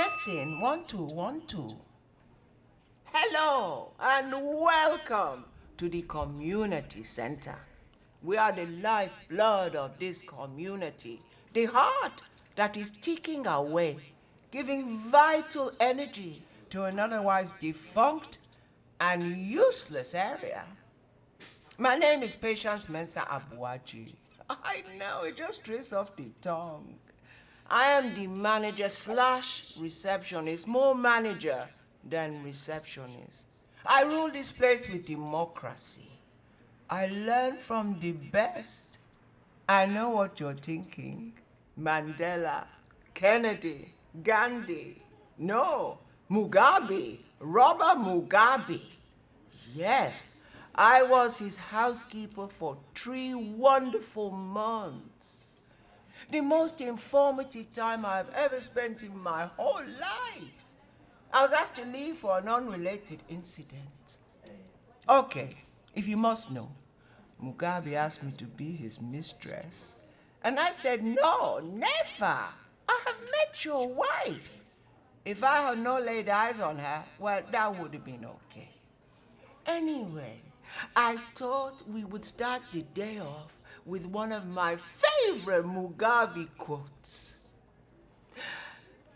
Testing, 1, 2, 1, 2. Hello and welcome to the community center. We are the lifeblood of this community, the heart that is ticking away, giving vital energy to an otherwise defunct and useless area. My name is Patience Mensah Abuaji. I know, it just trips off the tongue. I am the manager / receptionist, more manager than receptionist. I rule this place with democracy. I learn from the best. I know what you're thinking. Mandela, Kennedy, Gandhi. No, Mugabe, Robert Mugabe. Yes, I was his housekeeper for 3 wonderful months. The most informative time I've ever spent in my whole life. I was asked to leave for an unrelated incident. Okay, if you must know, Mugabe asked me to be his mistress. And I said, no, never. I have met your wife. If I had not laid eyes on her, well, that would have been okay. Anyway, I thought we would start the day off with one of my favorite Mugabe quotes.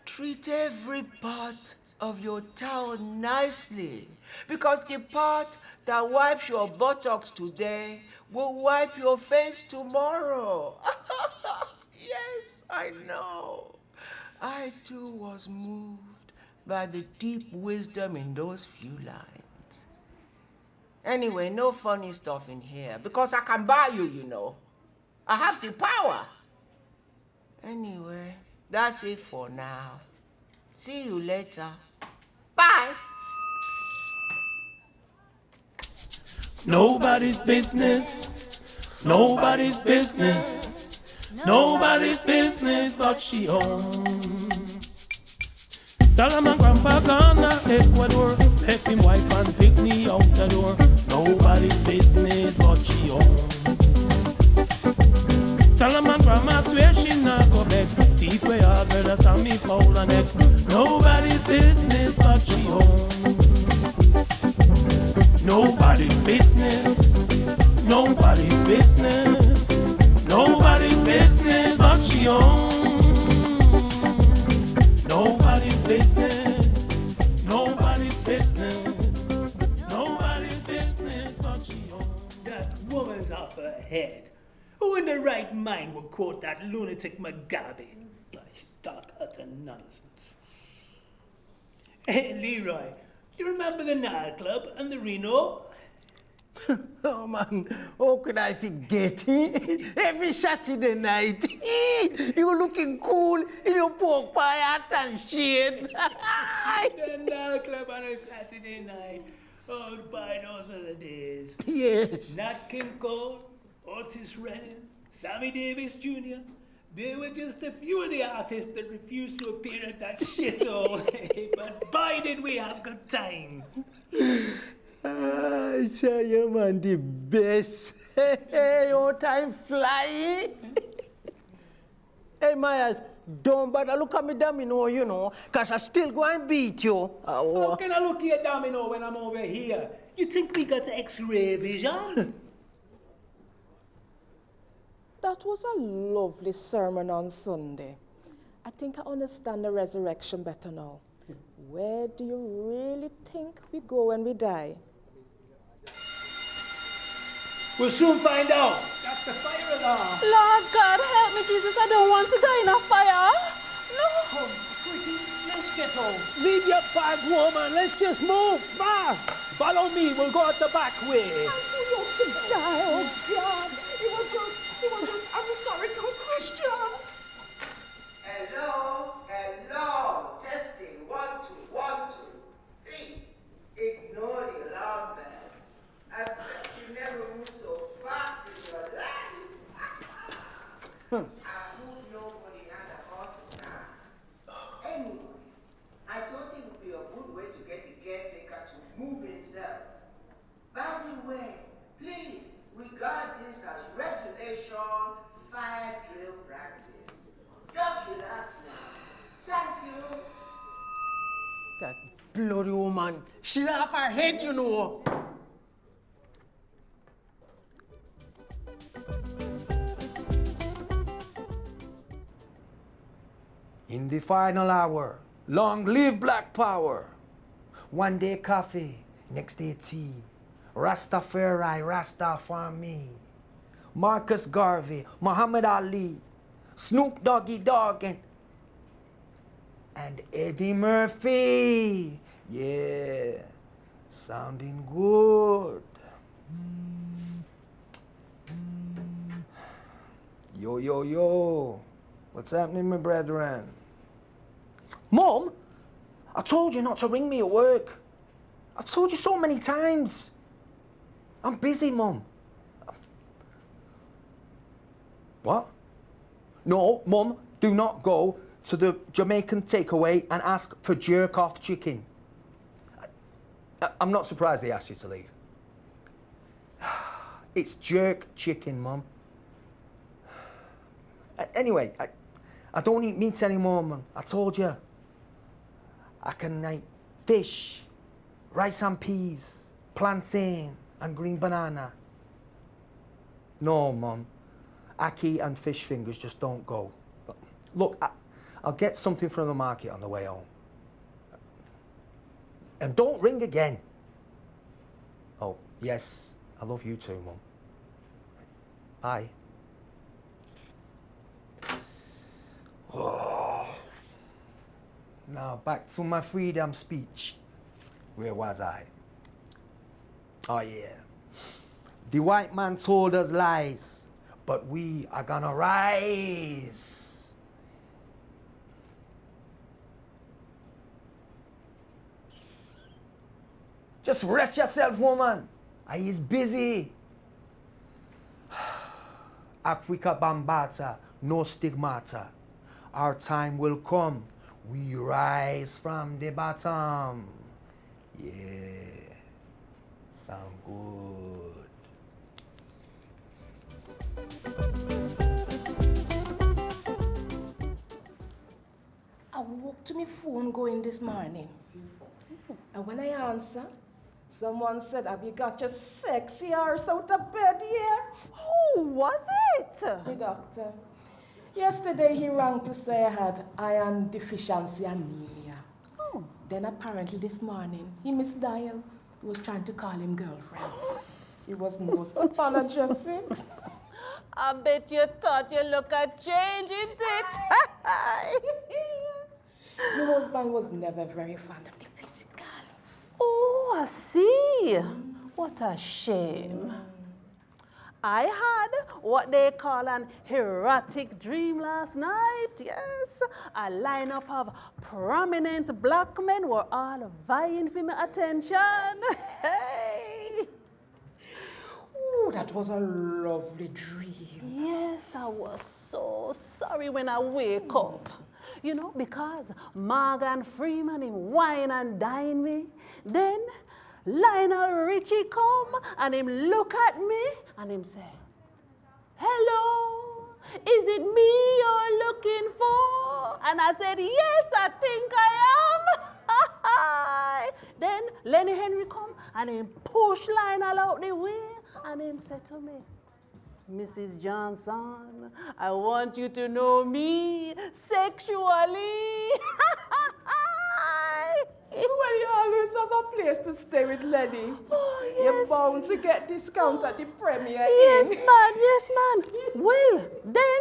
Treat every part of your towel nicely, because the part that wipes your buttocks today will wipe your face tomorrow. Yes, I know. I too was moved by the deep wisdom in those few lines. Anyway, no funny stuff in here, because I can buy you, you know. I have the power. Anyway, that's it for now. See you later. Bye. Nobody's business. Nobody's business. Nobody's business but she own. Salaman grandpa Ghana, Ecuador. Left him wife and pick me out the door. Nobody's business but she own. Salaman grandma swear she not go back. Teeth way hard, better saw me foul and neck. Nobody's business but she own. Nobody's business. Nobody's business. Nobody's business but she own. Nobody's business. Nobody's business. Nobody's business but she own. That woman's off her head. Who in their right mind would quote that lunatic Mugabe? She talk utter nonsense. Hey, Leroy, you remember the nightclub and the Reno? Oh man, how could I forget it? Every Saturday night, you were looking cool in your pork pie hat and shades. The nightclub on a Saturday night. Oh, by those were the days. Yes. Nat King Cole, Otis Redding, Sammy Davis Jr. They were just a few of the artists that refused to appear at that shithole. But boy, did we have good time. I say you man the best. Hey, your time fly. Hey, Myers, don't bother look at me Domino, you know, because I still go and beat you. How can I look at Domino when I'm over here? You think we got X-ray vision? That was a lovely sermon on Sunday. I think I understand the resurrection better now. Where do you really think we go when we die? We'll soon find out. That's the fire alarm. Lord God, help me, Jesus. I don't want to die in a fire. No. Come, quickly, let's get home. Leave your bag, woman. Let's just move fast. Follow me. We'll go out the back way. I'm too young to die. Oh, God. It was just a rhetorical question. Hello. Testing, 1, 2, 1, 2. Please, ignore the alarm bell. I bet you never moved so fast in your life. I hope nobody had a heart attack. Anyway, I thought it would be a good way to get the caretaker to move himself. By the way, please regard this as regulation fire drill practice. Just relax now. Thank you. Bloody woman. She off her head, you know. In the final hour, long live Black Power. One day coffee, next day tea. Rastafari, Rasta for me. Marcus Garvey, Muhammad Ali, Snoop Doggy Dogg, and Eddie Murphy. Yeah, sounding good. Yo, yo, yo. What's happening, my brethren? Mom, I told you not to ring me at work. I've told you so many times. I'm busy, Mum. What? No, Mum, do not go to the Jamaican takeaway and ask for jerk-off chicken. I'm not surprised they asked you to leave. It's jerk chicken, Mum. Anyway, I don't eat meat anymore, Mum. I told you. I can eat fish, rice and peas, plantain, and green banana. No, Mum. Ackee and fish fingers just don't go. Look, I'll get something from the market on the way home. And don't ring again. Oh, yes, I love you too, Mum. Bye. Oh. Now back to my freedom speech. Where was I? Oh yeah. The white man told us lies, but we are gonna rise. Just rest yourself, woman. I is busy. Africa Bambata, no stigmata. Our time will come. We rise from the bottom. Yeah. Sound good. I woke to my phone going this morning. And when I answer, someone said, have you got your sexy arse out of bed yet? Who was it? The doctor. Yesterday he rang to say I had iron deficiency anemia. Oh. Then apparently this morning he misdialed. He was trying to call him girlfriend. He was most apologetic. I bet you thought you look a change, isn't it? Yes. The husband was never very fond of the physical. Oh, I see. What a shame. I had what they call an erotic dream last night, yes. A lineup of prominent black men were all vying for my attention. Hey! Ooh, that was a lovely dream. Yes, I was so sorry when I wake up. You know, because Morgan Freeman, him wine and dine me. Then Lionel Richie come and him look at me and him say, hello, is it me you're looking for? And I said, yes, I think I am. Then Lenny Henry come and him push Lionel out the way and him said to me, Mrs. Johnson, I want you to know me sexually. Well, you always have a place to stay with Lenny. Oh, yes. You're bound to get discount at the premiere. Yes, Inn. man, yes, man. Well, then,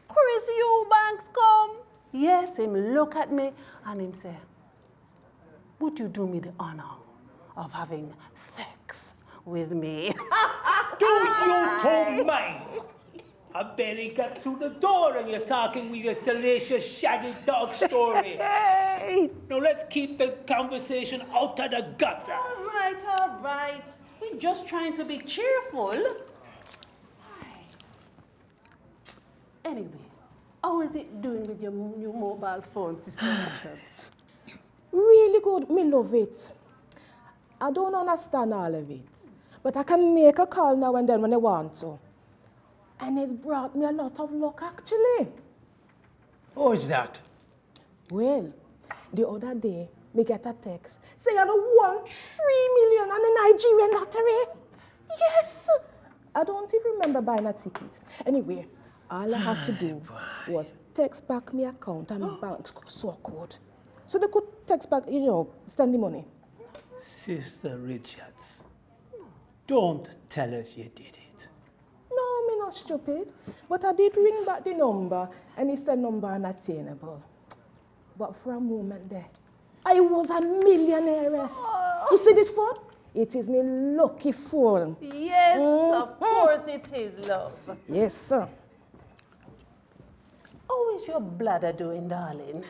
Chris Eubanks come. Yes, him look at me and him say, would you do me the honor of having sex with me? Do you two mind? I barely got through the door and you're talking with your salacious shaggy dog story. Hey! Now let's keep the conversation out of the gutter. All right. We're just trying to be cheerful. Anyway, how is it doing with your new mobile phone, Sister Richards? Really good, me love it. I don't understand all of it, but I can make a call now and then when I want to. And it's brought me a lot of luck, actually. Who is that? Well, the other day, me get a text. Say I don't won 3 million on the Nigerian lottery. Yes. I don't even remember buying a ticket. Anyway, all I had to do was text back my account and bank sort code. So they could text back, send the money. Sister Richards, don't tell us you did it. No, me not stupid. But I did ring back the number and it said number unattainable. But for a moment there, I was a millionaire. You see this phone? It is me lucky phone. Yes, of course it is, love. Yes, sir. How is your bladder doing, darling?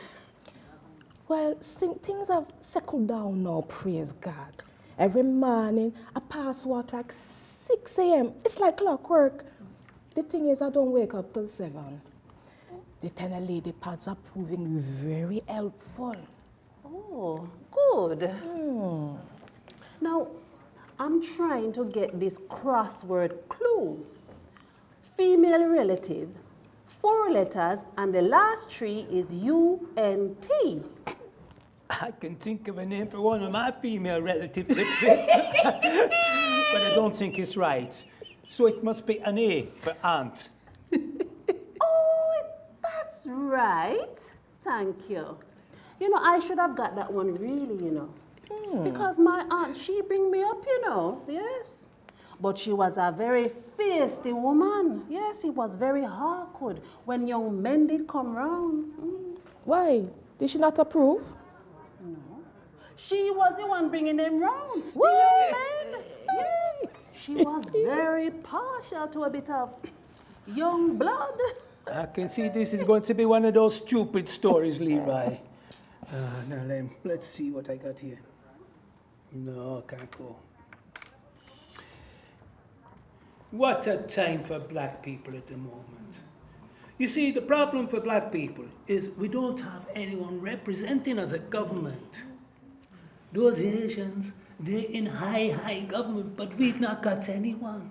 Well, things have settled down now, praise God. Every morning, I pass water like 6 a.m. It's like clockwork. The thing is, I don't wake up till 7. The tender lady pads are proving very helpful. Oh, good. Now, I'm trying to get this crossword clue. Female relative, 4 letters, and the last 3 is UNT. I can think of a name for one of my female relatives, Lipsitz. But I don't think it's right. So it must be an A for aunt. Oh, that's right. Thank you. I should have got that one really, Because my aunt, she bring me up, yes. But she was a very feisty woman. Yes, it was very awkward when young men did come round. Why? Did she not approve? No. She was the one bringing them round. The young men. Yes. She was very partial to a bit of young blood. I can see this is going to be one of those stupid stories, Leroy. Now let's see what I got here. No, can't go. What a time for black people at the moment. You see, the problem for black people is we don't have anyone representing us at government. Those Asians, they're in high government, but we've not got anyone.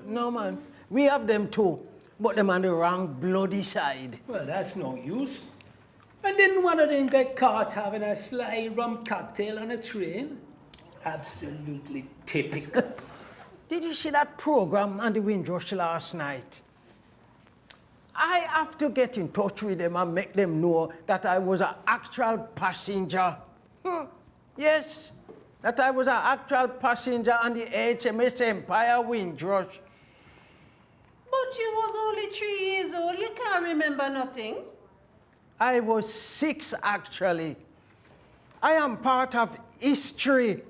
No, man. We have them too, but them on the wrong bloody side. Well, that's no use. And didn't one of them get caught having a sly rum cocktail on a train? Absolutely typical. Did you see that program on the Windrush last night? I have to get in touch with them and make them know that I was an actual passenger. Yes, that I was an actual passenger on the HMS Empire Windrush. But you was only 3 years old. You can't remember nothing. I was 6, actually. I am part of history.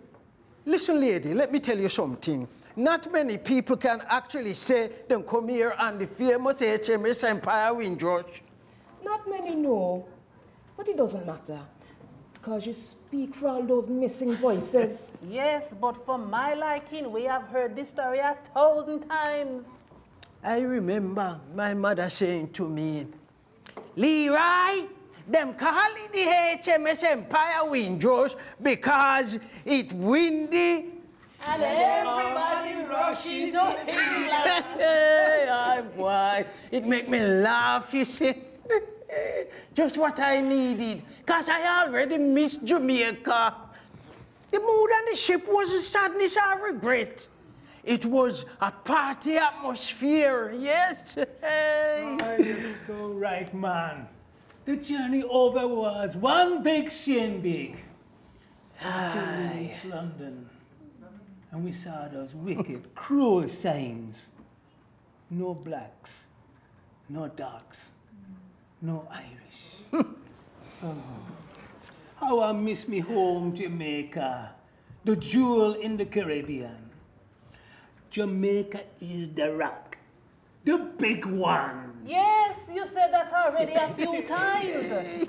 Listen, lady, let me tell you something. Not many people can actually say they come here on the famous HMS Empire Windrush. Not many know, but it doesn't matter. Because you speak for all those missing voices. Yes, but for my liking, we have heard this story 1,000 times. I remember my mother saying to me, Leroy, them call it the HMS Empire Windrush because it's windy. And everybody rushing to England. Hey, boy, it make me laugh, you see. Just what I needed, because I already missed Jamaica. The mood on the ship wasn't sadness or regret. It was a party atmosphere, yes. Hey. Oh, you're so right, man. The journey over was one big shindig. Until we reached London, and we saw those wicked, cruel signs. No blacks, no darks, no Irish. Oh, how I miss me home, Jamaica, the jewel in the Caribbean. Jamaica is the rock, the big one. Yes, you said that already a few times.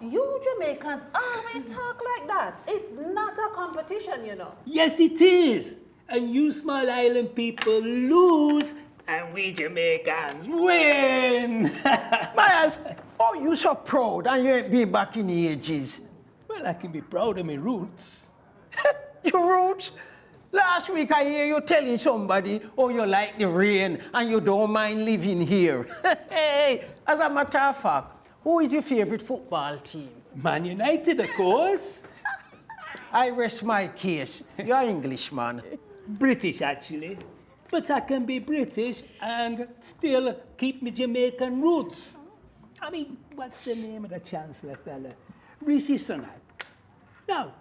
You Jamaicans always talk like that. It's not a competition, Yes, it is. And you small island people lose, and we Jamaicans win. Myers, oh, you so proud and you ain't been back in the ages. Well, I can be proud of my roots. Your roots? Last week I hear you telling somebody, oh, you like the rain and you don't mind living here. Hey, as a matter of fact, who is your favorite football team? Man United, of course. I rest my case. You're Englishman. British, actually. But I can be British and still keep my Jamaican roots. I mean, what's the name of the Chancellor fella? Rishi Sunak. Now,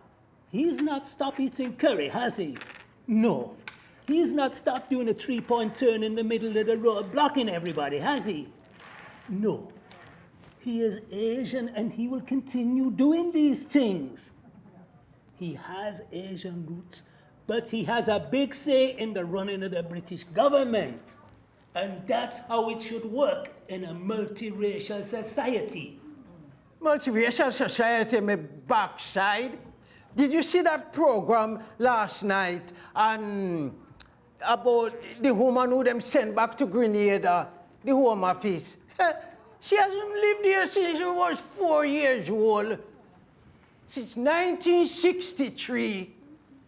he's not stopped eating curry, has he? No. He's not stopped doing a three-point turn in the middle of the road, blocking everybody, has he? No. He is Asian and he will continue doing these things. He has Asian roots, but he has a big say in the running of the British government. And that's how it should work in a multiracial society. Multiracial society, my backside. Did you see that program last night on about the woman who them sent back to Grenada, the Home Office? She hasn't lived here since she was 4 years old. Since 1963.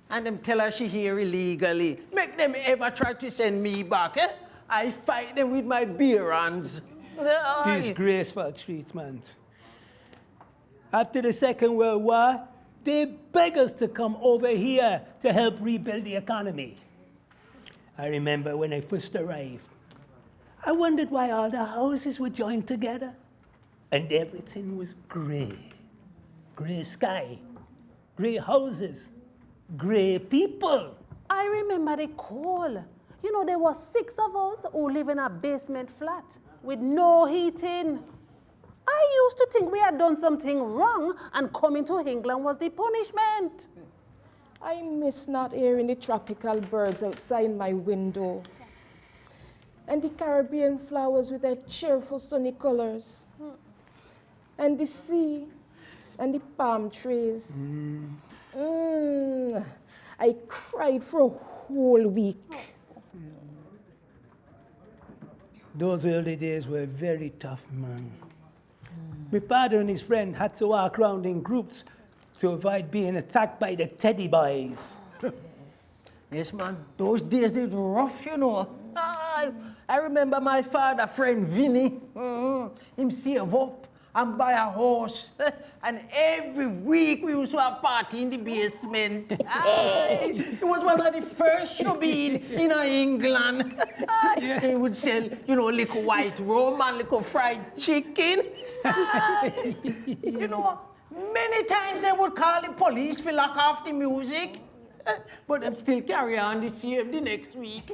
And them tell her she here illegally. Make them ever try to send me back, eh? I fight them with my bare hands. Disgraceful treatment. After the Second World War, they begged us to come over here to help rebuild the economy. I remember when I first arrived, I wondered why all the houses were joined together and everything was gray. Gray sky, gray houses, gray people. I remember the call. You know, there were 6 of us who live in a basement flat with no heating. I used to think we had done something wrong and coming to England was the punishment. I miss not hearing the tropical birds outside my window. And the Caribbean flowers with their cheerful sunny colors. And the sea and the palm trees. I cried for a whole week. Those early days were very tough, man. My father and his friend had to walk around in groups to avoid being attacked by the teddy boys. Yes, man, those days they were rough, you know. I remember my father friend Vinny, him save up and buy a horse. And every week we used to have a party in the basement. It was one of the first show in England. They would sell, you know, little white rum and little fried chicken. You know, many times they would call the police to lock off the music. But them still carry on the same the next week.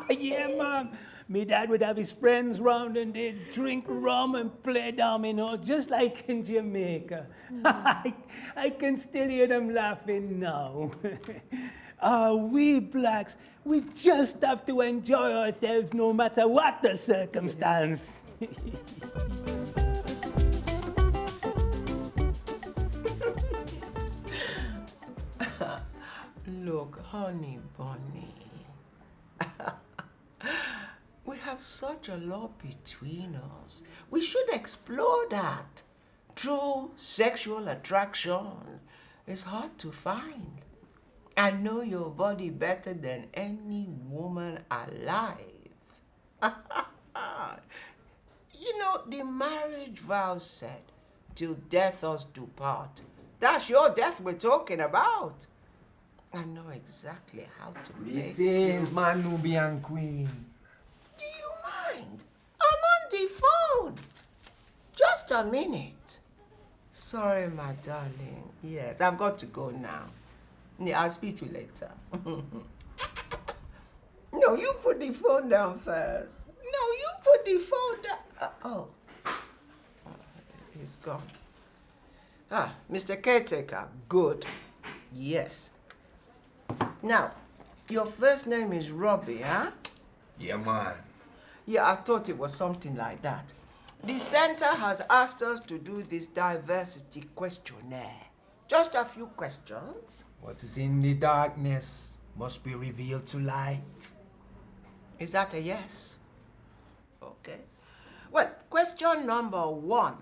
Yeah, man. My dad would have his friends round and they'd drink rum and play dominoes, just like in Jamaica. I can still hear them laughing now. We blacks, we just have to enjoy ourselves no matter what the circumstance. Look, honey bunny. We have such a lot between us. We should explore that. True sexual attraction is hard to find. I know your body better than any woman alive. You know, the marriage vow said, till death us do part. That's your death we're talking about. I know exactly how to make Greetings, my Nubian queen. Do you mind? I'm on the phone. Just a minute. Sorry, my darling. Yes, I've got to go now. Yeah, I'll speak to you later. No, you put the phone down first. No, you put the phone down. Oh, he's gone. Ah, Mr. Caretaker, good. Yes. Now, your first name is Robbie, huh? Yeah, man. Yeah, I thought it was something like that. The center has asked us to do this diversity questionnaire. Just a few questions. What is in the darkness must be revealed to light. Is that a yes? Okay. Well, question number 1.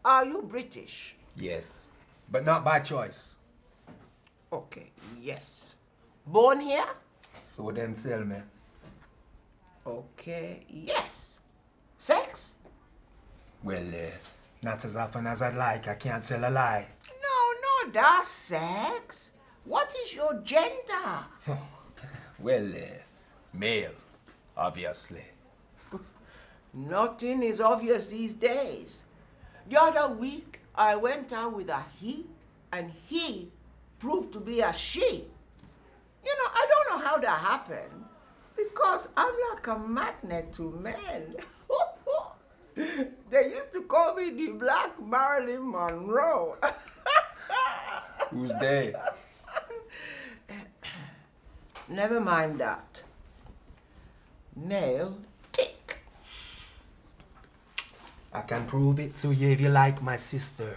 Are you British? Yes, but not by choice. Okay, yes. Born here? So them tell me. Okay, yes. Sex? Well, not as often as I'd like. I can't tell a lie. No, that's sex. What is your gender? Well, male, obviously. Nothing is obvious these days. The other week, I went out with a he, and he proved to be a she. You know, I don't know how that happened, because I'm like a magnet to men. They used to call me the Black Marilyn Monroe. Who's they? Never mind that. Male tick. I can prove it to you if you like my sister.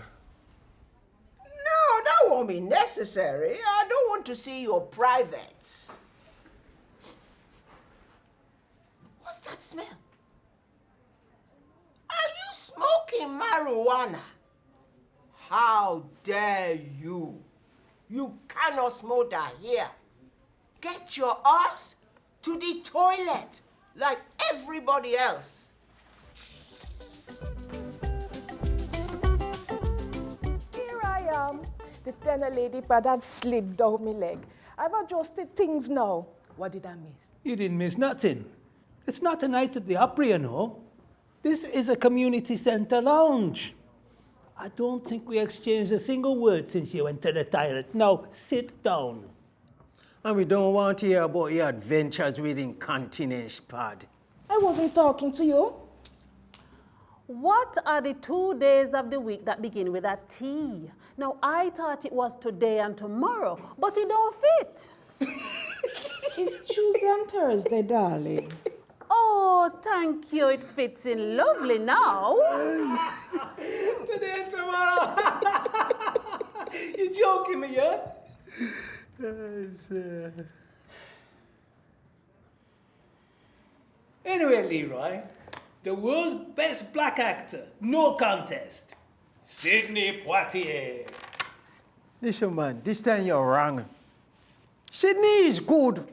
No, that won't be necessary. I don't want to see your privates. What's that smell? Are you smoking marijuana? How dare you? You cannot smoke that here. Get your ass to the toilet like everybody else. Here I am. The tenor lady pad had slid down my leg. I've adjusted things now. What did I miss? You didn't miss nothing. It's not a night at the Opry, you know. This is a community center lounge. I don't think we exchanged a single word since you went to the toilet. Now, sit down. And we don't want to hear about your adventures with incontinence pad. I wasn't talking to you. What are the 2 days of the week that begin with a T? Now, I thought it was today and tomorrow, but it don't fit. It's Tuesday and Thursday, darling. Oh, thank you. It fits in lovely now. Today and tomorrow. You joking me, yeah? Anyway, Leroy, the world's best black actor, no contest, Sidney Poitier. Listen, man, this time you're wrong. Sydney is good,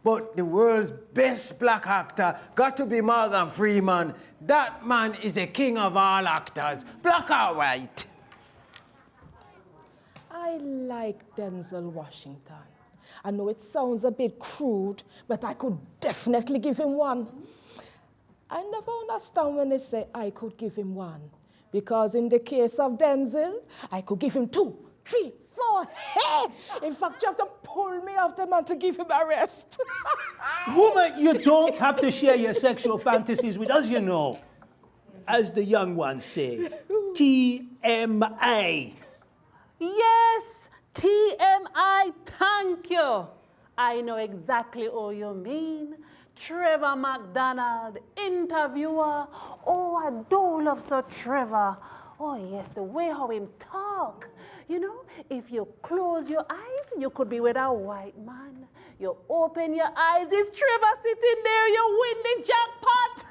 but the world's best black actor got to be Morgan Freeman. That man is the king of all actors, black or white. I like Denzel Washington. I know it sounds a bit crude, but I could definitely give him one. I never understand when they say I could give him one, because in the case of Denzel, I could give him 2, 3, 4. Hey! In fact, you have to pull me off the man to give him a rest. Woman, you don't have to share your sexual fantasies with us, you know. As the young ones say, TMI. Yes, TMI, thank you. I know exactly what you mean. Trevor McDonald, interviewer. Oh, I do love Sir Trevor. Oh, yes, the way how him talk. You know, if you close your eyes, you could be with a white man. You open your eyes, it's Trevor sitting there, you win the jackpot.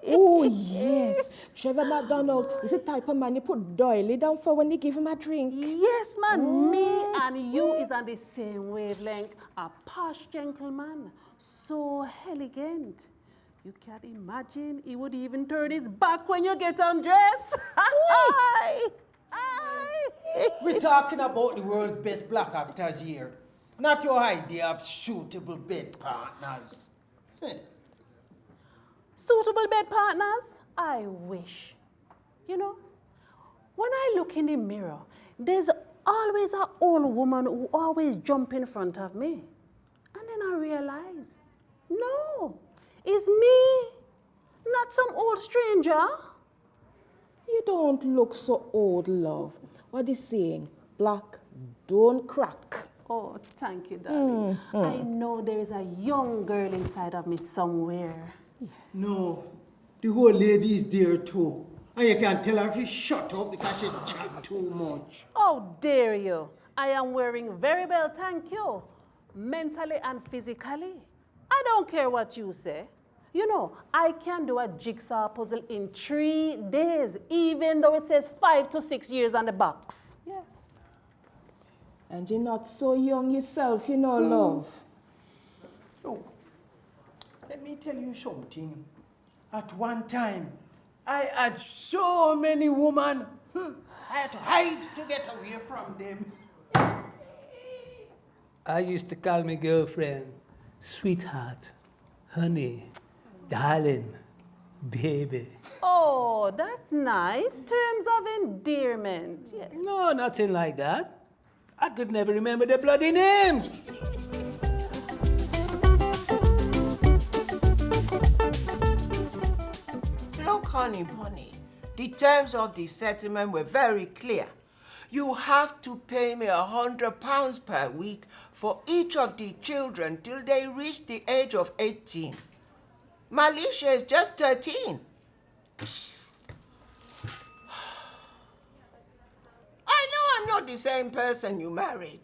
Oh, yes. Trevor McDonald is the type of man you put doily down for when you give him a drink. Yes, man. Me and you is on the same wavelength. A posh gentleman, so elegant. You can't imagine he would even turn his back when you get undressed. We're talking about the world's best black actors here, not your idea of suitable bed partners. Suitable bed partners? I wish. You know, when I look in the mirror, there's always an old woman who always jump in front of me. And then I realize, no, it's me, not some old stranger. You don't look so old, love. What is saying? Black don't crack. Oh, thank you, darling. I know there is a young girl inside of me somewhere. No, the whole lady is there too. And you can tell her if you shut up because she chat too much. Oh, dare you. I am wearing very well, thank you. Mentally and physically. I don't care what you say. You know, I can do a jigsaw puzzle in 3 days, even though it says 5 to 6 years on the box. Yes. And you're not so young yourself, you know, love. Oh, let me tell you something. At one time, I had so many women. I had to hide to get away from them. I used to call my girlfriend sweetheart, honey, darling, baby. Oh, that's nice. Terms of endearment. Yeah. No, nothing like that. I could never remember their bloody names. Look, honey bunny, the terms of the settlement were very clear. You have to pay me £100 per week for each of the children till they reach the age of 18. Malicia is just 13. I know I'm not the same person you married.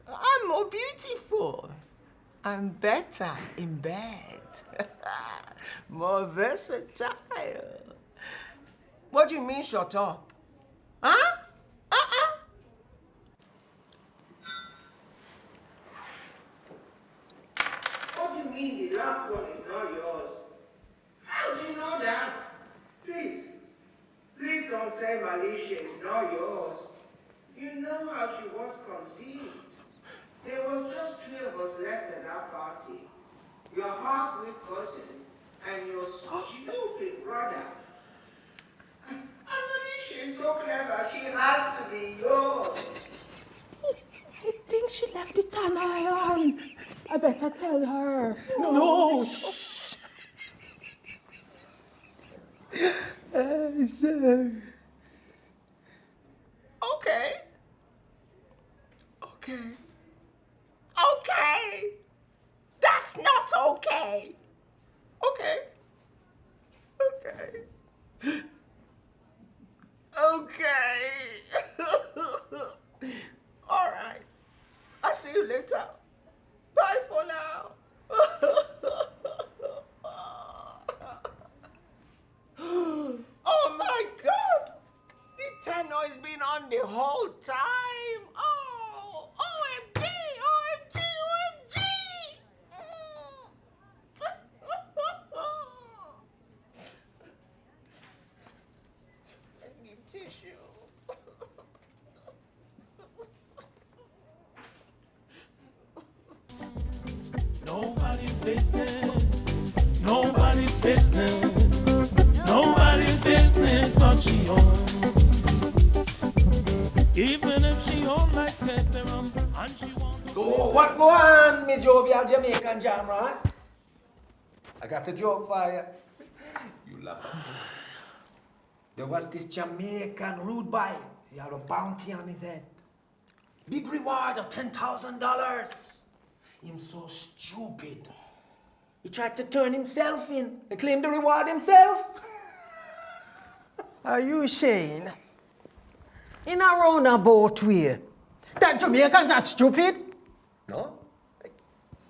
I'm more beautiful. I'm better in bed. More versatile. What do you mean, shut up? Huh? What do you mean the last one is not yours? How do you know that? Please don't say Malicia is not yours. You know how she was conceived. There was just 3 of us left at that party. Your half-wit cousin and your stupid brother. And Malicia is so clever, she has to be yours. I think she left the tan iron. I better tell her. No. Okay. That's not okay. Okay. All right. I'll see you later. Bye for now. Oh my God! The tenor has been on the whole time. Oh, OMG, OMG, OMG! I need tissue. Nobody's business. Nobody's business. Nobody's business but she own. Even if she own like pepperoni and she wants to. So what go on, me jovial Jamaican jam rats? I got a joke for you. You laugh at me. There was this Jamaican rude boy. He had a bounty on his head. Big reward of $10,000. Him so stupid. He tried to turn himself in and claim the reward himself. Are you saying, in a roundabout way, that Jamaicans are stupid? No,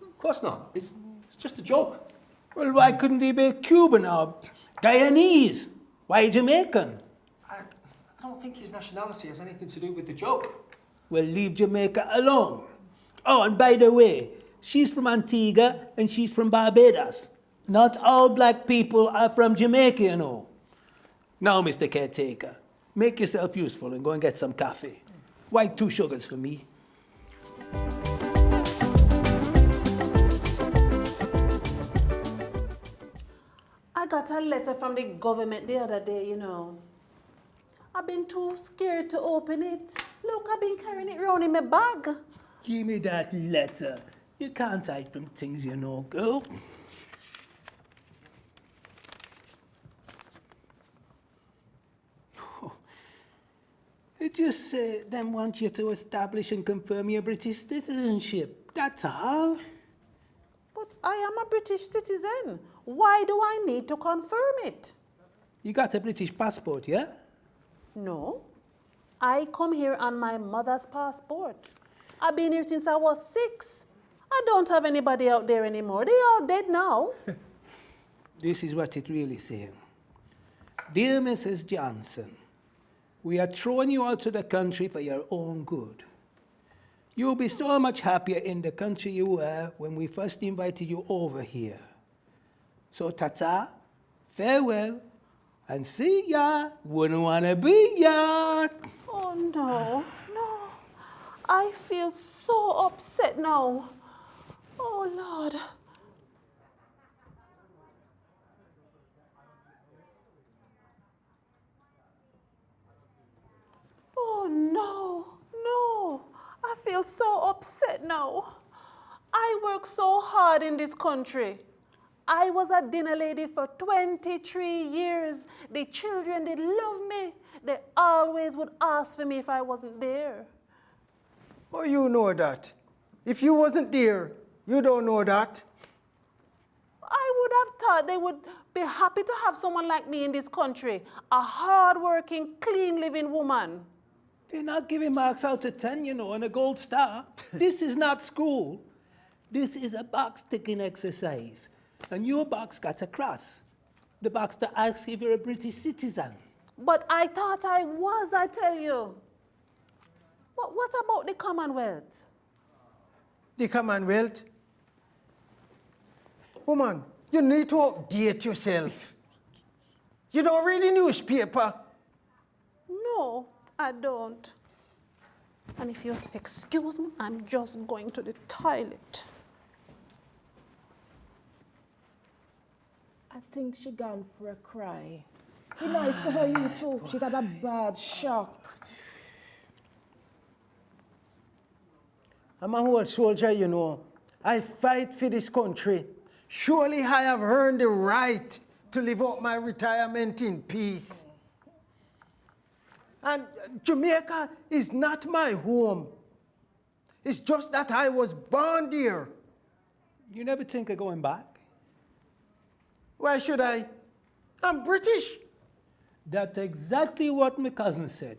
of course not. It's just a joke. Well, why couldn't he be Cuban or Guyanese? Why Jamaican? I don't think his nationality has anything to do with the joke. Well, leave Jamaica alone. Oh, and by the way, she's from Antigua and she's from Barbados. Not all black people are from Jamaica, you know. Now, Mr. Caretaker, make yourself useful and go and get some coffee. White 2 sugars for me. I got a letter from the government the other day, you know. I've been too scared to open it. Look, I've been carrying it around in my bag. Give me that letter. You can't hide from things, you know, girl. It just say them want you to establish and confirm your British citizenship. That's all. But I am a British citizen. Why do I need to confirm it? You got a British passport, yeah? No. I come here on my mother's passport. I've been here since I was 6. I don't have anybody out there anymore. They all dead now. This is what it really saying. Dear Mrs. Johnson, we are throwing you out to the country for your own good. You will be so much happier in the country you were when we first invited you over here. So ta-ta, farewell, and see ya. Wouldn't wanna be ya. Oh, no, no. I feel so upset now. Oh, Lord. Oh, no, no. I feel so upset now. I work so hard in this country. I was a dinner lady for 23 years. The children did love me. They always would ask for me if I wasn't there. Oh, you know that. If you wasn't there, you don't know that. I would have thought they would be happy to have someone like me in this country, a hard-working, clean-living woman. They're not giving marks out of 10, you know, and a gold star. This is not school. This is a box-ticking exercise. And your box got a cross. The box that asks if you're a British citizen. But I thought I was, I tell you. But what about the Commonwealth? The Commonwealth? Woman, you need to update yourself. You don't read the newspaper. No, I don't. And if you excuse me, I'm just going to the toilet. I think she gone for a cry. Be nice to her, you too. She's had a bad shock. I'm a whole soldier, you know. I fight for this country. Surely I have earned the right to live out my retirement in peace. And Jamaica is not my home. It's just that I was born there. You never think of going back? Why should I? I'm British. That's exactly what my cousin said.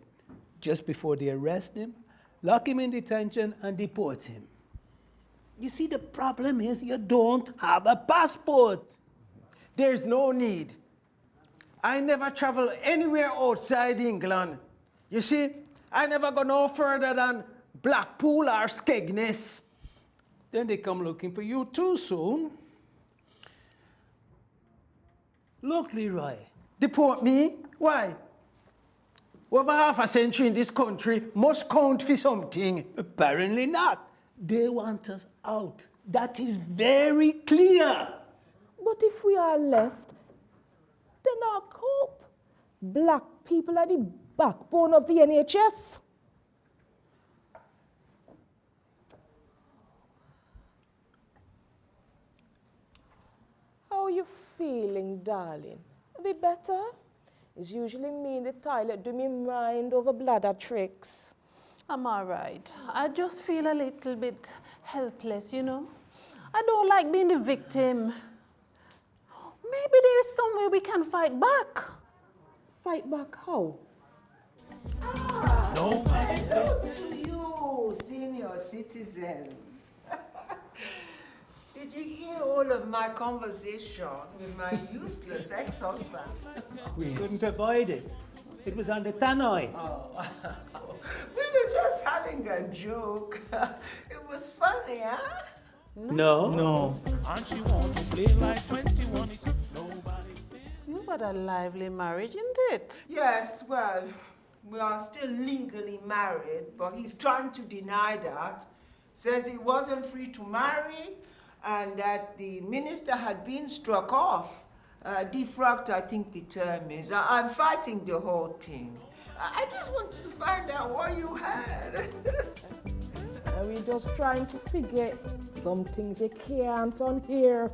Just before they arrest him, lock him in detention, and deport him. You see, the problem is you don't have a passport. There's no need. I never travel anywhere outside England. You see, I never go no further than Blackpool or Skegness. Then they come looking for you too soon. Look, Leroy. Deport me? Why? Over half a century in this country must count for something. Apparently not. They want us out. That is very clear. But if we are left, then our cope. Black people are the backbone of the NHS. How are you feeling, darling? A bit better? It's usually me in the toilet do me mind over bladder tricks. I'm all right. I just feel a little bit helpless, you know. I don't like being the victim. Maybe there's some way we can fight back. Fight back how? Hello to you, senior citizens. Did you hear all of my conversation with my useless ex-husband? We couldn't avoid it. It was on the tannoy. Oh. We were just having a joke. It was funny, huh? No. No. And she want to play like 21. It's nobody. You've got a lively marriage, isn't it? Yes, well, we are still legally married, but he's trying to deny that. Says he wasn't free to marry and that the minister had been struck off. Defrocked, I think the term is. I'm fighting the whole thing. I just want to find out what you had. And we're just trying to figure some things you can't unhear.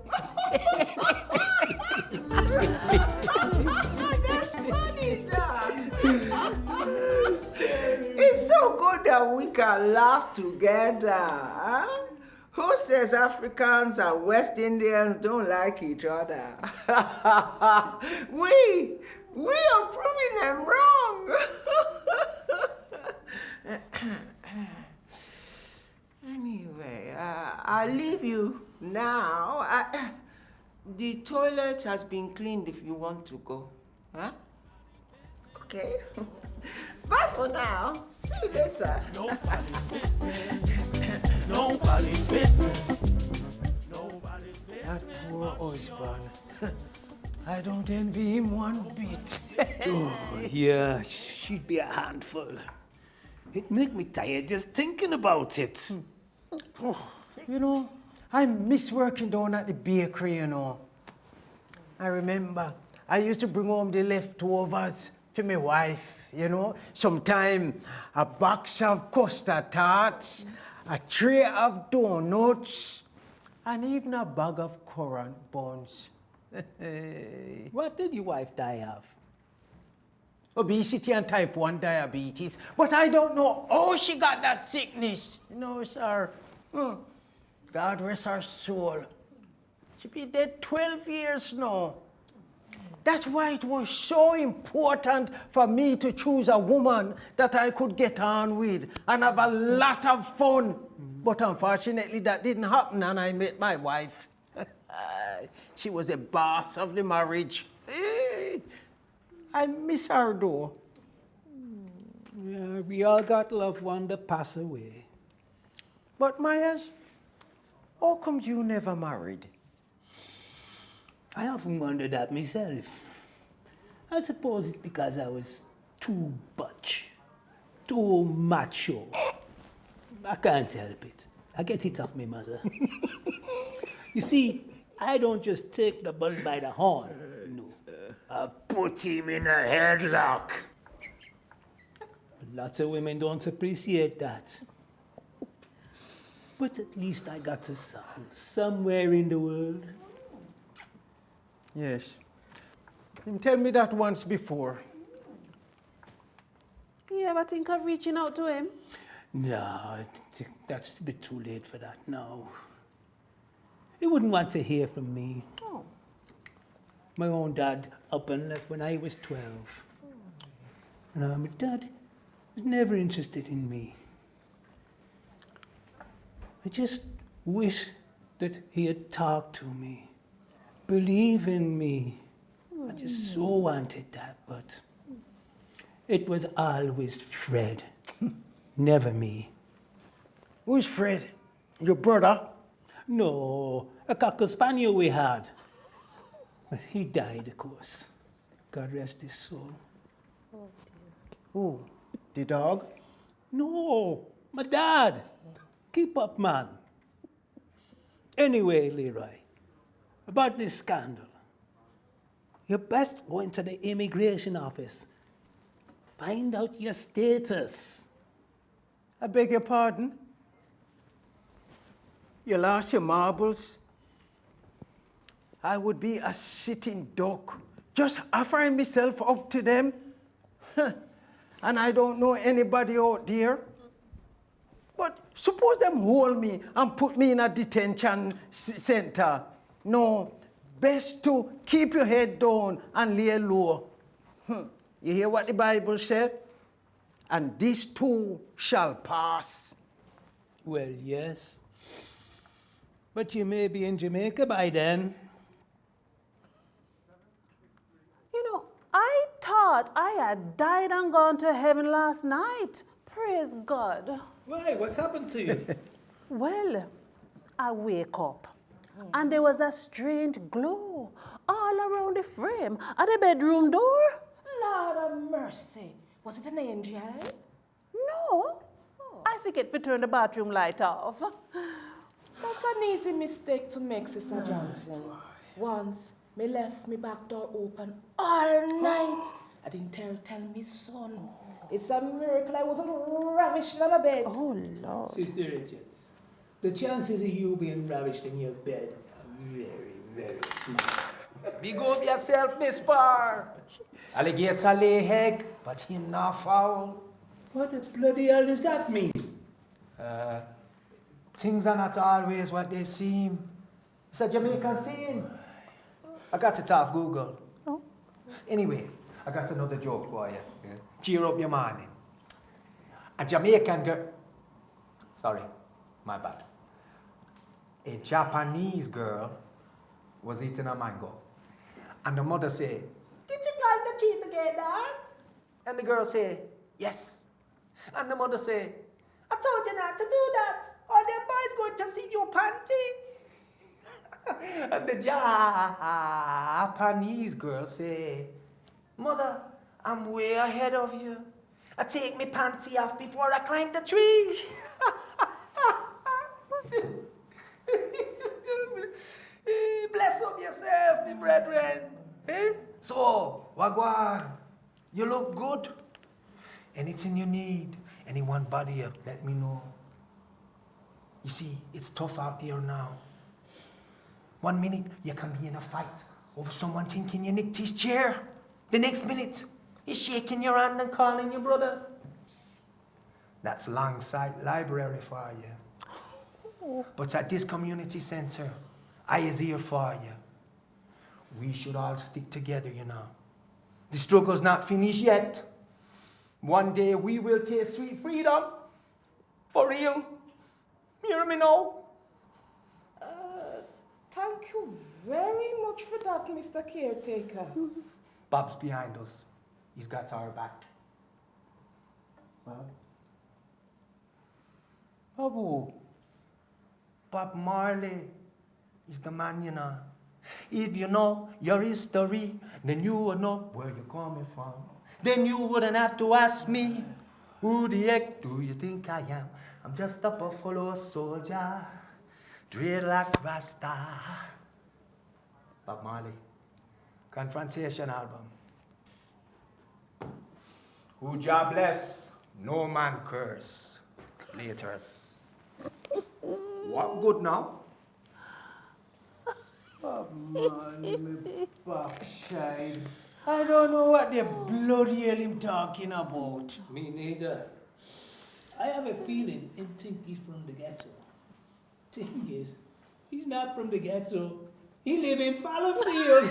That's funny, Dad. It's so good that we can laugh together. Huh? Who says Africans and West Indians don't like each other? We are proving them wrong. Anyway, I'll leave you now. The toilet has been cleaned if you want to go. Huh? Okay. Bye for now. See you later. Nobody's business. Nobody's business. Nobody's business. That poor husband. I don't envy him one bit. Oh, yeah, she'd be a handful. It make me tired just thinking about it. You know, I miss working down at the bakery, you know. I remember I used to bring home the leftovers for my wife, you know. Sometimes a box of custard tarts, a tray of donuts, and even a bag of currant buns. What did your wife die of? Obesity and type 1 diabetes. But I don't know how she got that sickness. You know, sir. God rest her soul. She been dead 12 years now. That's why it was so important for me to choose a woman that I could get on with and have a lot of fun. But unfortunately, that didn't happen, and I met my wife. She was the boss of the marriage. I miss her, though. Yeah, we all got loved one that pass away. But Myers, how come you never married? I often wondered that myself. I suppose it's because I was too butch, too macho. I can't help it. I get it off my mother. You see, I don't just take the bull by the horn. No, I put him in a headlock. Lots of women don't appreciate that. But at least I got a son somewhere in the world. Yes. You tell me that once before. You ever think of reaching out to him? No, I think that's a bit too late for that now. He wouldn't want to hear from me. Oh. My own dad up and left when I was 12. My dad was never interested in me. I just wish that he had talked to me, believe in me. I just so wanted that, but it was always Fred, never me. Who's Fred? Your brother? No, a cocker spaniel we had. But he died, of course. God rest his soul. Who? The dog? No, my dad. Keep up, man. Anyway, Leroy, about this scandal. You're best going to the immigration office. Find out your status. I beg your pardon? You lost your marbles? I would be a sitting duck, just offering myself up to them. And I don't know anybody out there. But suppose them hold me and put me in a detention center. No, best to keep your head down and lay low. You hear what the Bible said? And this too shall pass. Well, yes. But you may be in Jamaica by then. You know, I thought I had died and gone to heaven last night. Praise God. Why? What happened to you? Well, I wake up and there was a strange glow all around the frame at the bedroom door. Lord of mercy. Was it an angel? No, I forget to turn the bathroom light off. That's an easy mistake to make, Sister Johnson. Once, me left me back door open all night. I didn't tell me son. It's a miracle I wasn't ravished on a bed. Oh, Lord. Sister Richards, the chances of you being ravished in your bed are very, very small. Big up yourself, Miss Barr. Alligator lay egg, but him not foul. What the bloody hell does that mean? Things are not always what they seem. It's a Jamaican saying. I got it off Google. Oh. Anyway, I got another joke for you. Yeah. Cheer up your morning. A Jamaican girl. Sorry, my bad. A Japanese girl was eating a mango. And the mother said, "Did you climb the tree to get that?" And the girl said, "Yes." And the mother said, "I told you not to do that, or them boys going to see your panty." And the Japanese girl said, "Mother, I'm way ahead of you. I take me panty off before I climb the tree. Bless up yourself, me brethren. Eh? So, Wagwan, you look good. Anything you need, anyone bother you, let me know. You see, it's tough out there now. 1 minute, you can be in a fight over someone thinking you nicked his chair. The next minute, he's shaking your hand and calling you brother. That's Longside Library for you. But at this community center, I is here for you. We should all stick together, you know. The struggle's not finished yet. One day we will taste sweet freedom. For real. Hear me now? Thank you very much for that, Mr. Caretaker. Bob's behind us. He's got our back. Bob? Babu? Bob Marley is the man, you know. If you know your history, then you will know where you're coming from. Then you wouldn't have to ask me, who the heck do you think I am? I'm just a buffalo soldier, dreadlock Rasta. Bob Marley, Confrontation album. Who Jah bless, no man curse. Laters. What good now? Bob Marley, me backside. I don't know what the bloody hell him talking about. Me neither. I have a feeling him think he's from the ghetto. Thing is, he's not from the ghetto. He live in Fallowfield.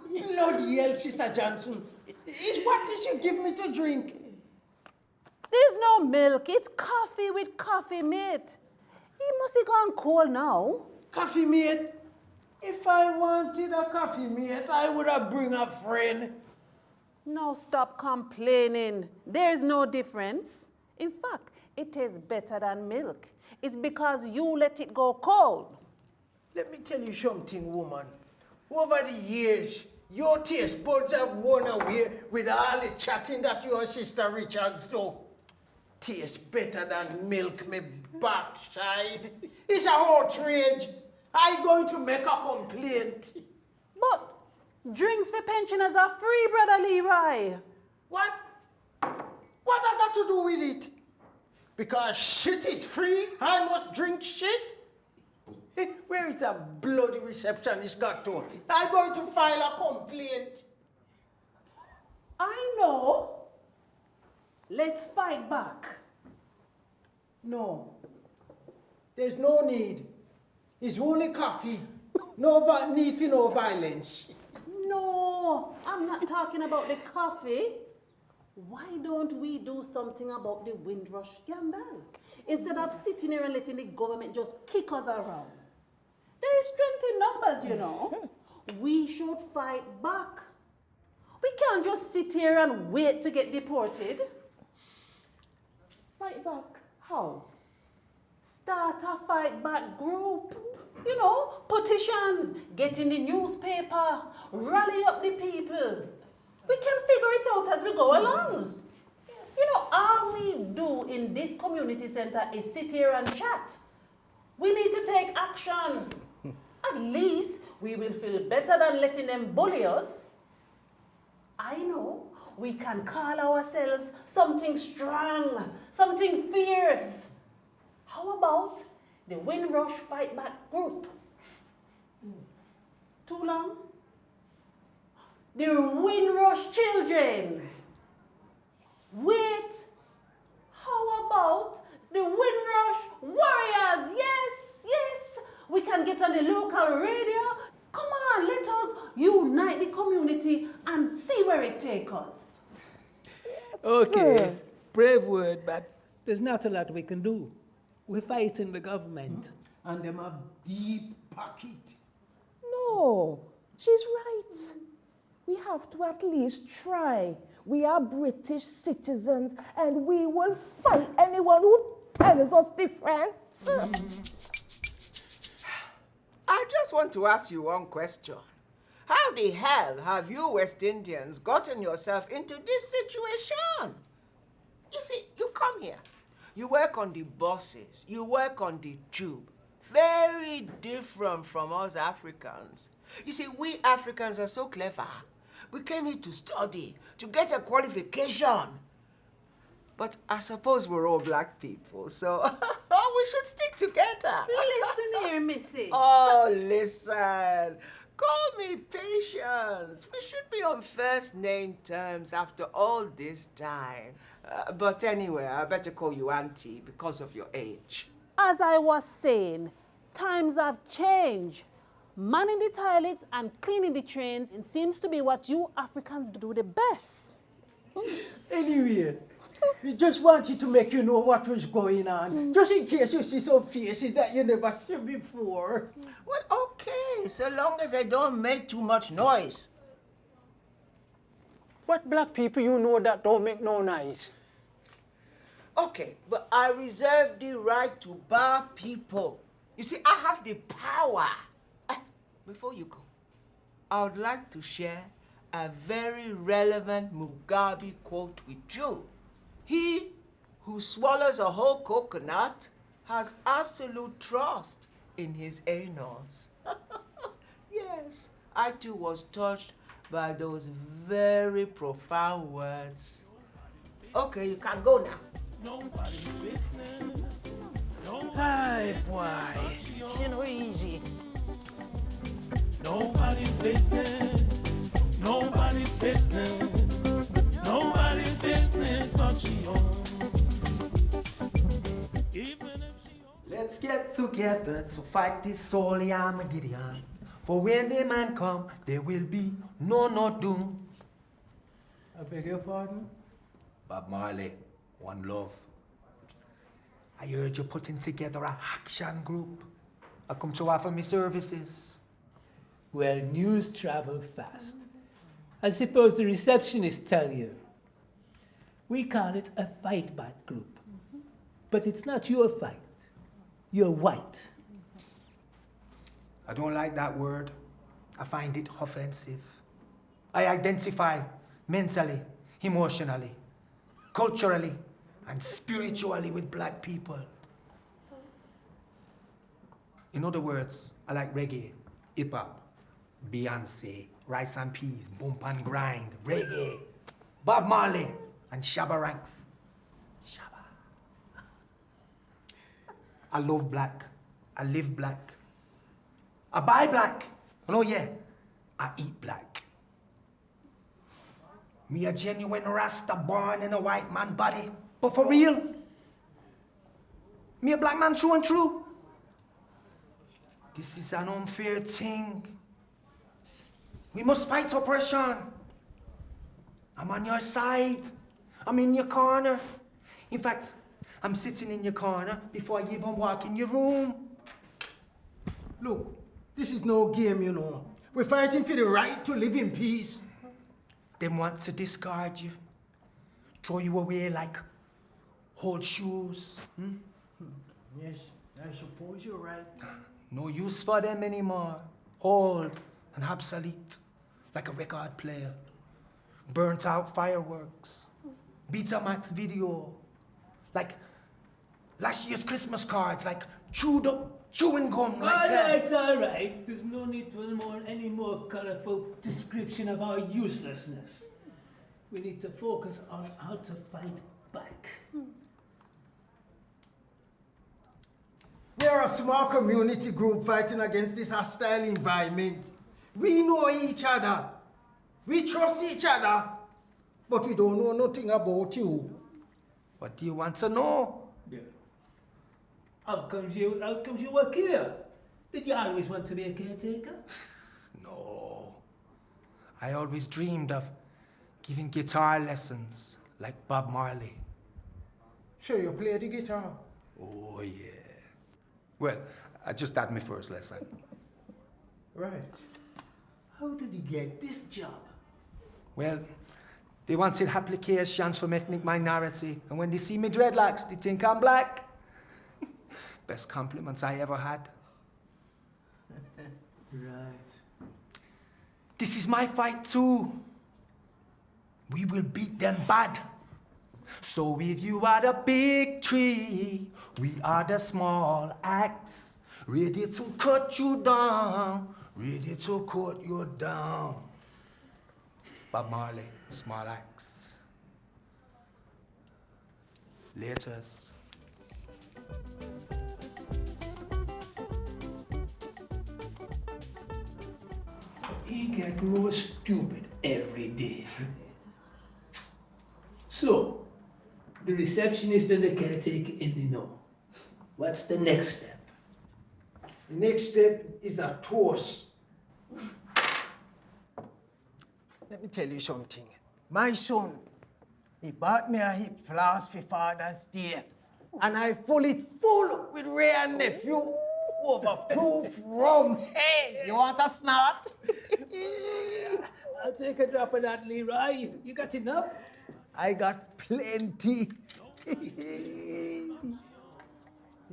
Bloody hell, Sister Johnson. Is what this you give me to drink? There's no milk. It's coffee with coffee, mate. He must have gone cold now. Coffee mate? If I wanted a coffee mate, I would have bring a friend. Now stop complaining. There's no difference. In fact, it tastes better than milk. It's because you let it go cold. Let me tell you something, woman. Over the years, your taste buds have worn away with all the chatting that your sister Richards do. Tastes better than milk, me backside. It's an outrage. I'm going to make a complaint. But drinks for pensioners are free, Brother Leroy. What? What I got to do with it? Because shit is free, I must drink shit? Where is that bloody receptionist got to? I'm going to file a complaint. I know. Let's fight back. No. There's no need. It's only coffee. No need for no violence. No, I'm not talking about the coffee. Why don't we do something about the Windrush scandal? Instead of sitting here and letting the government just kick us around. There is strength in numbers, you know. We should fight back. We can't just sit here and wait to get deported. Fight back? How? Start a fight back group. You know, petitions, get in the newspaper, rally up the people. We can figure it out as we go along. Yes. You know, all we do in this community center is sit here and chat. We need to take action. At least we will feel better than letting them bully us. I know we can call ourselves something strong, something fierce. How about the Windrush Fight Back Group? Too long? The Windrush Children. Wait, how about the Windrush Warriors? Yes, yes. We can get on the local radio. Come on, let us unite the community and see where it takes us. Okay, brave word, but there's not a lot we can do. We're fighting the government. And them have deep pocket. No, she's right. We have to at least try. We are British citizens and we will fight anyone who tells us different. I just want to ask you one question. How the hell have you West Indians gotten yourself into this situation? You see, you come here, you work on the buses, you work on the tube. Very different from us Africans. You see, we Africans are so clever. We came here to study, to get a qualification. But I suppose we're all black people, so we should stick together. Listen here, Missy. Oh, listen. Call me Patience. We should be on first name terms after all this time. But anyway, I better call you Auntie because of your age. As I was saying, times have changed. Manning the toilets and cleaning the trains, it seems to be what you Africans do the best. Anyway, we just wanted to make you know what was going on, just in case you see some faces that you never seen before. Well, okay, so long as I don't make too much noise. What black people you know that don't make no noise? Okay, but I reserve the right to bar people. You see, I have the power. Before you go, I would like to share a very relevant Mugabe quote with you. He who swallows a whole coconut has absolute trust in his anus. Yes, I too was touched by those very profound words. Okay, you can go now. Nobody's business. Hi, boy. You know, easy. Nobody's business. Nobody's business. Nobody's business but she owns. Even if she owns. Let's get together to fight this holy Armageddon. For when the man come, there will be no doom. I beg your pardon? Bob Marley, one love. I heard you putting together a action group. I come to offer me services. Well, news travel fast. I suppose the receptionist tell you. We call it a fight back group. But it's not your fight. You're white. I don't like that word. I find it offensive. I identify mentally, emotionally, culturally, and spiritually with black people. In other words, I like reggae, hip-hop, Beyonce, rice and peas, bump and grind, reggae, Bob Marley, and Shabba Ranks. Shabba. I love black. I live black. I buy black. Oh yeah, I eat black. Me a genuine Rasta born in a white man body. But for real, me a black man through and through. This is an unfair thing. We must fight oppression. I'm on your side. I'm in your corner. In fact, I'm sitting in your corner before I even walk in your room. Look, this is no game, you know. We're fighting for the right to live in peace. Them want to discard you, throw you away like old shoes. Yes, I suppose you're right. No use for them anymore. Old and obsolete, like a record player. Burnt out fireworks. Betamax video. Like last year's Christmas cards, like chewed up chewing gum. All right. There's no need for any more colorful description of our uselessness. We need to focus on how to fight back. We're a small community group fighting against this hostile environment. We know each other. We trust each other. But we don't know nothing about you. What do you want to know? Yeah. How comes you work here? Did you always want to be a caretaker? No. I always dreamed of giving guitar lessons like Bob Marley. Sure, you play the guitar. Oh, yeah. Well, I just had my first lesson. Right. How did you get this job? Well, they wanted applications from ethnic minority, and when they see me dreadlocks, they think I'm black. Best compliments I ever had. Right. This is my fight too. We will beat them bad. So if you are the big tree, we are the small axe, ready to cut you down, ready to cut you down. Bob Marley, small axe. Laters. He get more stupid every day. So, the receptionist and the caretaker in the know. What's the next step? The next step is a toast. Let me tell you something. My son, he bought me a hip flask for Father's Day. And I full it full with Wray and nephew overproof rum. Hey, you want a snort? I'll take a drop of that, Leroy. You got enough? I got plenty. Is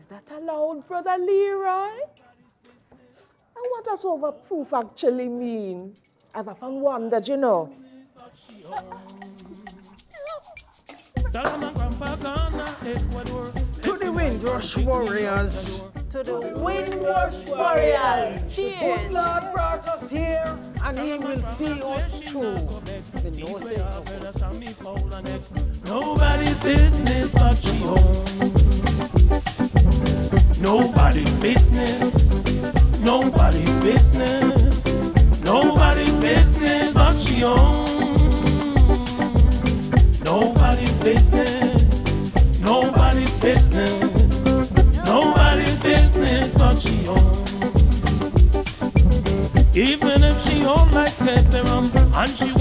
that allowed, Brother Leroy? And what does overproof actually mean? I've often wondered, you know. To the Windrush Warriors. To the Windrush Warriors. Good Cheers. Lord brought us here, and He will see us through. The no say Nobody's business but she owns. Nobody's business. Nobody's business. Nobody's business but she owns. Nobody's business. Nobody's business. Nobody's business but she owns. Even if she own like pepper and she